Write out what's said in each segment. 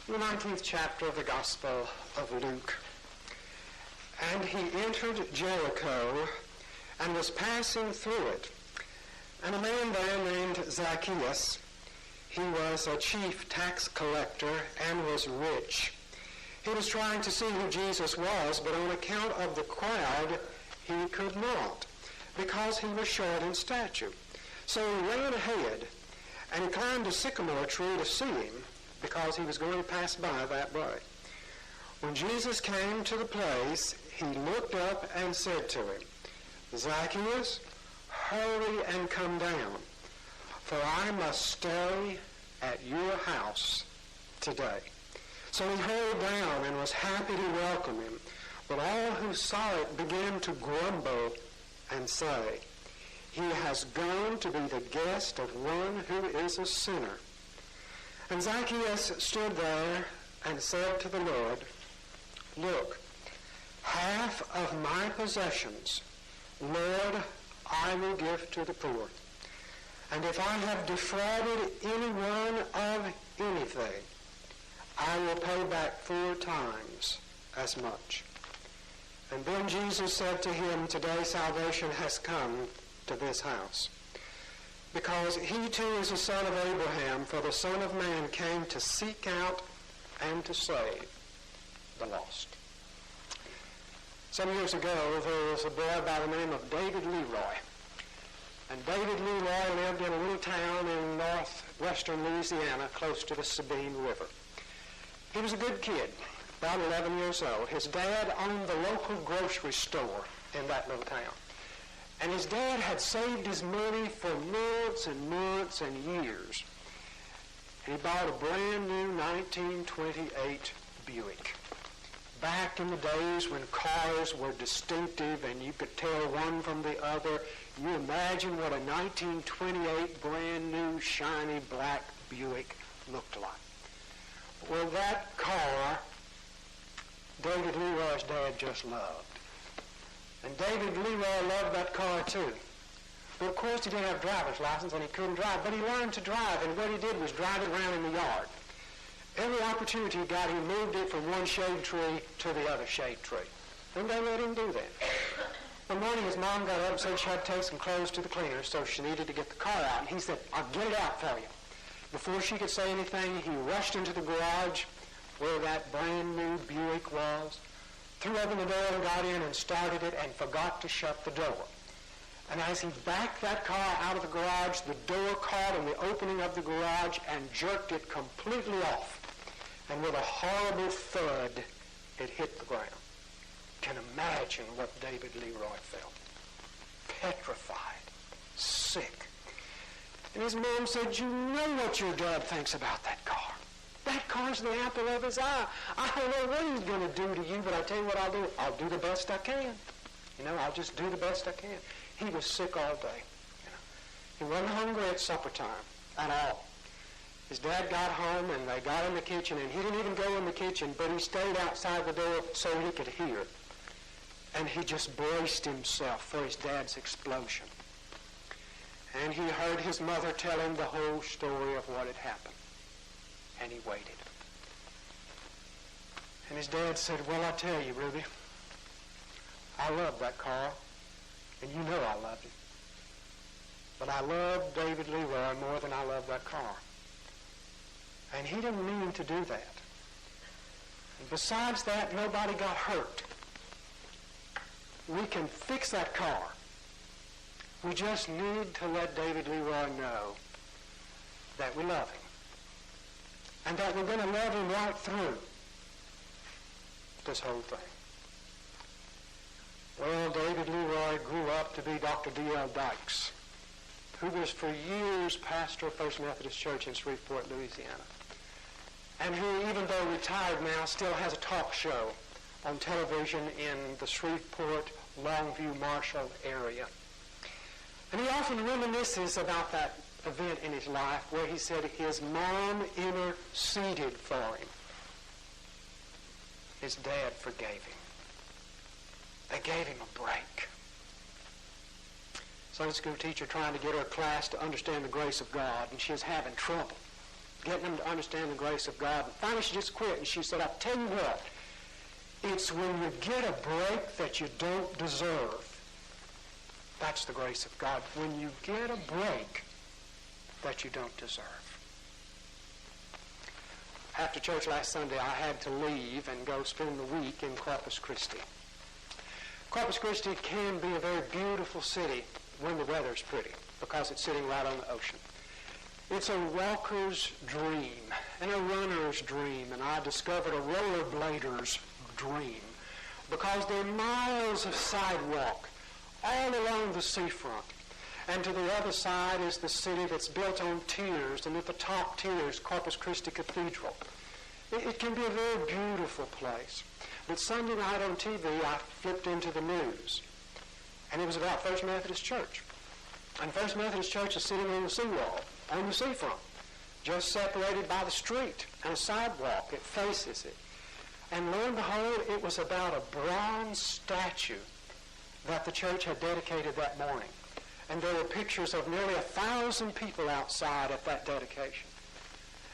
The 19th chapter of the Gospel of Luke. And he entered Jericho and was passing through it. And a man there named Zacchaeus, he was a chief tax collector and was rich. He was trying to see who Jesus was, but on account of the crowd, he could not, because he was short in stature. So he ran ahead, and he climbed a sycamore tree to see him, because he was going to pass by that way. When Jesus came to the place, he looked up and said to him, Zacchaeus, hurry and come down, for I must stay at your house today. So he hurried down and was happy to welcome him. But all who saw it began to grumble and say, he has gone to be the guest of one who is a sinner. And Zacchaeus stood there and said to the Lord, look, half of my possessions, Lord, I will give to the poor. And if I have defrauded anyone of anything, I will pay back 4 times as much. And then Jesus said to him, today salvation has come to this house, because he too is a son of Abraham, for the Son of Man came to seek out and to save the lost. Some years ago, there was a boy by the name of David Leroy. And David Leroy lived in a little town in northwestern Louisiana, close to the Sabine River. He was a good kid, about 11 years old. His dad owned the local grocery store in that little town. And his dad had saved his money for months and months and years. And he bought a brand new 1928 Buick. Back in the days when cars were distinctive and you could tell one from the other, you imagine what a 1928 brand new shiny black Buick looked like. Well, that car, David Leroy's dad just loved. And David Leroy loved that car too. But of course he didn't have a driver's license and he couldn't drive, but he learned to drive, and what he did was drive it around in the yard. Every opportunity he got, he moved it from one shade tree to the other shade tree. And they let him do that. One morning his mom got up and said she had to take some clothes to the cleaner, so she needed to get the car out. And he said, I'll get it out for you. Before she could say anything, he rushed into the garage where that brand new Buick was, threw open the door and got in and started it and forgot to shut the door. And as he backed that car out of the garage, the door caught in the opening of the garage and jerked it completely off. And with a horrible thud, it hit the ground. You can imagine what David Leroy felt. Petrified, sick. And his mom said, you know what your dad thinks about that car. That car's the apple of his eye. I don't know what he's going to do to you, but I tell you what I'll do. I'll do the best I can. I'll just do the best I can. He was sick all day. He wasn't hungry at supper time at all. His dad got home, and they got in the kitchen, and he didn't even go in the kitchen, but he stayed outside the door so he could hear. And he just braced himself for his dad's explosion. And he heard his mother tell him the whole story of what had happened. And he waited. And his dad said, well, I tell you, Ruby, I love that car, and you know I love you. But I love David Leroy more than I love that car. And he didn't mean to do that. And besides that, nobody got hurt. We can fix that car. We just need to let David Leroy know that we love him. And that we're going to love him right through this whole thing. Well, David Leroy grew up to be Dr. D.L. Dykes, who was for years pastor of First Methodist Church in Shreveport, Louisiana, and who, even though retired now, still has a talk show on television in the Shreveport, Longview, Marshall area. And he often reminisces about that event in his life where he said his mom interceded for him. His dad forgave him. They gave him a break. Sunday school teacher trying to get her class to understand the grace of God, and she was having trouble. getting them to understand the grace of God. And finally she just quit, and she said, "I'll tell you what, it's when you get a break that you don't deserve. That's the grace of God. When you get a break that you don't deserve." After church last Sunday, I had to leave and go spend the week in Corpus Christi. Corpus Christi can be a very beautiful city when the weather's pretty, because it's sitting right on the ocean. It's a walker's dream and a runner's dream, and I discovered a rollerblader's dream, because there are miles of sidewalk all along the seafront. And to the other side is the city that's built on tiers, and at the top tier is Corpus Christi Cathedral. It can be a very beautiful place. But Sunday night on TV, I flipped into the news, and it was about First Methodist Church. And First Methodist Church is sitting on the seawall, on the seafront, just separated by the street and a sidewalk. It faces it. And lo and behold, it was about a bronze statue that the church had dedicated that morning. And there were pictures of nearly 1,000 people outside at that dedication.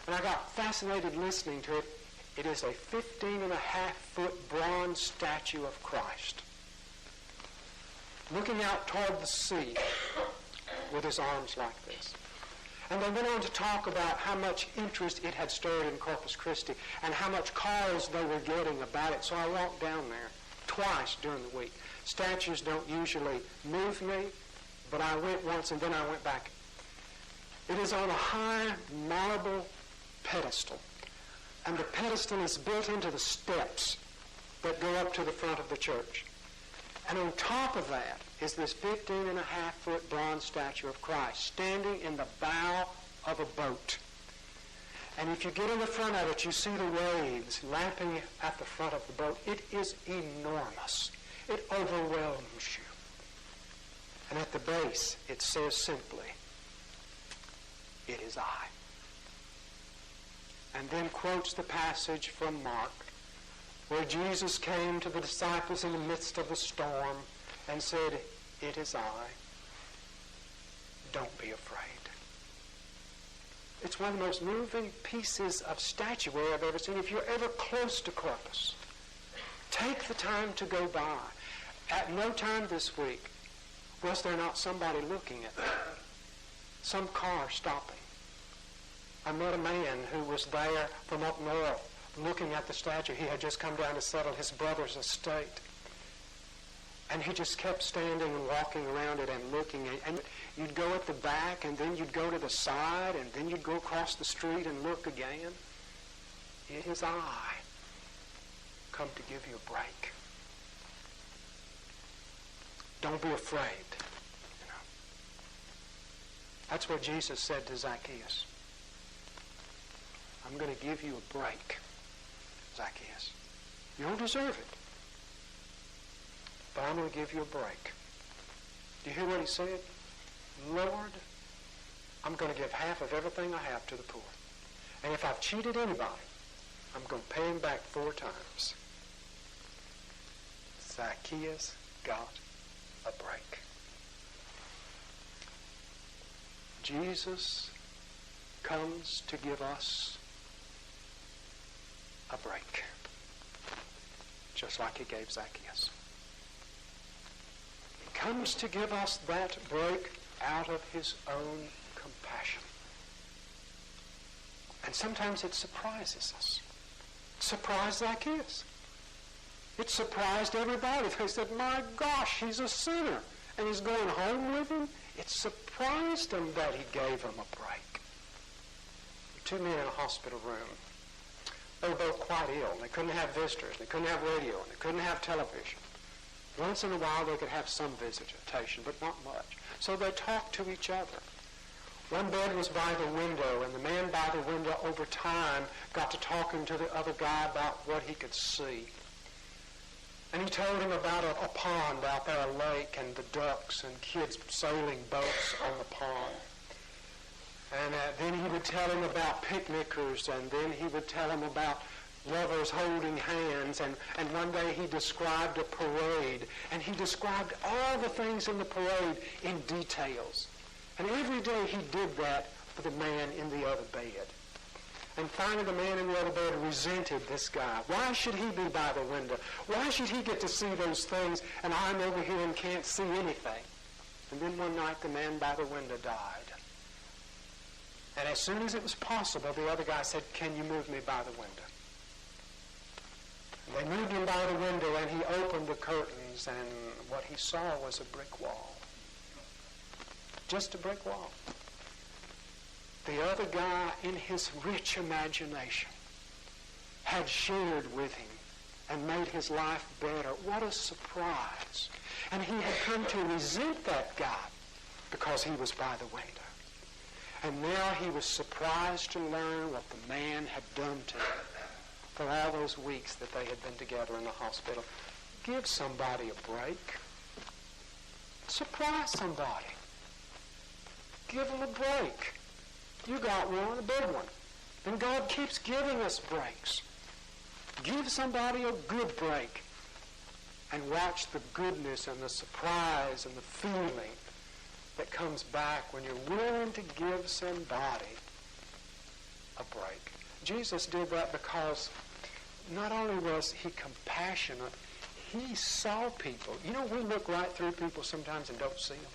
And I got fascinated listening to it. It is a 15.5-foot bronze statue of Christ, looking out toward the sea with his arms like this. And they went on to talk about how much interest it had stirred in Corpus Christi and how much calls they were getting about it. So I walked down there twice during the week. Statues don't usually move me, but I went once and then I went back. It is on a high marble pedestal, and the pedestal is built into the steps that go up to the front of the church. And on top of that is this 15.5-foot bronze statue of Christ standing in the bow of a boat. And if you get in the front of it, you see the waves lapping at the front of the boat. It is enormous. It overwhelms you. And at the base, it says simply, "It is I." And then quotes the passage from Mark, where Jesus came to the disciples in the midst of the storm and said, "It is I. Don't be afraid." It's one of the most moving pieces of statuary I've ever seen. If you're ever close to Corpus, take the time to go by. At no time this week was there not somebody looking at me, some car stopping. I met a man who was there from up north looking at the statue. He had just come down to settle his brother's estate. And he just kept standing and walking around it and looking. And you'd go at the back, and then you'd go to the side, and then you'd go across the street and look again. It is I, come to give you a break. Don't be afraid. You know. That's what Jesus said to Zacchaeus. I'm going to give you a break, Zacchaeus. You don't deserve it, but I'm going to give you a break. Do you hear what he said? Lord, I'm going to give half of everything I have to the poor. And if I've cheated anybody, I'm going to pay him back 4 times. Zacchaeus got a break. Jesus comes to give us a break, just like he gave Zacchaeus. He comes to give us that break out of his own compassion. And sometimes it surprises us. It surprised Zacchaeus. It surprised everybody. They said, "My gosh, he's a sinner, and he's going home with him?" It surprised him that he gave him a break. 2 men in a hospital room. They were both quite ill. They couldn't have visitors. They couldn't have radio. They couldn't have television. Once in a while they could have some visitation, but not much. So they talked to each other. One bed was by the window, and the man by the window over time got to talking to the other guy about what he could see. And he told him about a pond out there, a lake, and the ducks and kids sailing boats on the pond. And then he would tell him about picnickers, and then he would tell him about lovers holding hands, and one day he described a parade, and he described all the things in the parade in details. And every day he did that for the man in the other bed. And finally the man in the other bed resented this guy. Why should he be by the window? Why should he get to see those things and I'm over here and can't see anything? And then one night the man by the window died. And as soon as it was possible, the other guy said, "Can you move me by the window?" And they moved him by the window and he opened the curtains and what he saw was a brick wall. Just a brick wall. The other guy, in his rich imagination, had shared with him and made his life better. What a surprise. And he had come to resent that guy because he was by the window. And now he was surprised to learn what the man had done to him for all those weeks that they had been together in the hospital. Give somebody a break. Surprise somebody. Give them a break. You got one, a big one. And God keeps giving us breaks. Give somebody a good break and watch the goodness and the surprise and the feeling that comes back when you're willing to give somebody a break. Jesus did that because not only was he compassionate, he saw people. You know, we look right through people sometimes and don't see them.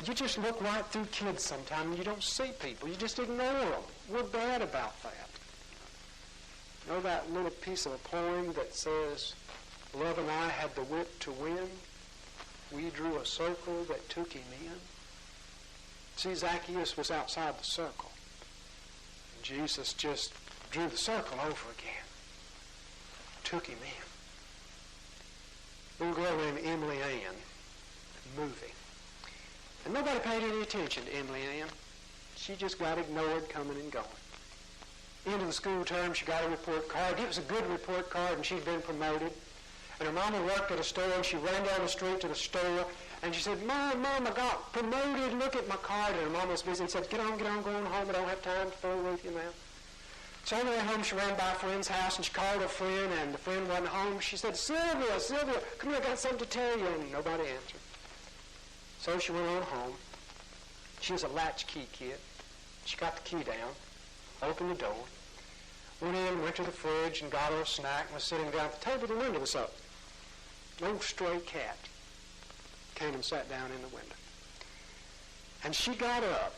You just look right through kids sometimes and you don't see people. You just ignore them. We're bad about that. You know that little piece of a poem that says, "Love and I had the wit to win. We drew a circle that took him in." See, Zacchaeus was outside the circle. And Jesus just drew the circle over again. Took him in. Little girl named Emily Ann, movie. And nobody paid any attention to Emily Ann. She just got ignored coming and going. End of the school term, she got a report card. It was a good report card, and she'd been promoted. And her mama worked at a store, and she ran down the street to the store, and she said, Mom, I got promoted. Look at my card. And her mama was busy and said, Get on, going home. I don't have time to fool with you now. So on the way home, she ran by a friend's house, and she called her friend, and the friend wasn't home. She said, Sylvia, come here, I got something to tell you. And nobody answered. So she went on home. She was a latchkey kid. She got the key down, opened the door, went in, went to the fridge, and got her a snack, and was sitting down at the table. The window was up. An old stray cat came and sat down in the window. And she got up,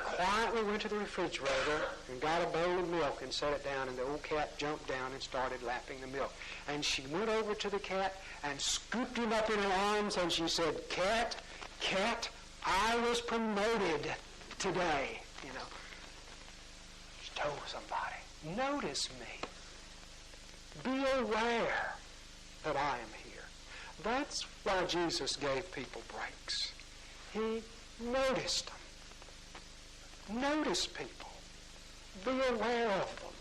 quietly went to the refrigerator and got a bowl of milk and set it down, and the old cat jumped down and started lapping the milk. And she went over to the cat and scooped him up in her arms, and she said, Cat, I was promoted today. You know, she told somebody, notice me. Be aware that I am here. That's why Jesus gave people breaks. He noticed them. Notice people. Be aware of them.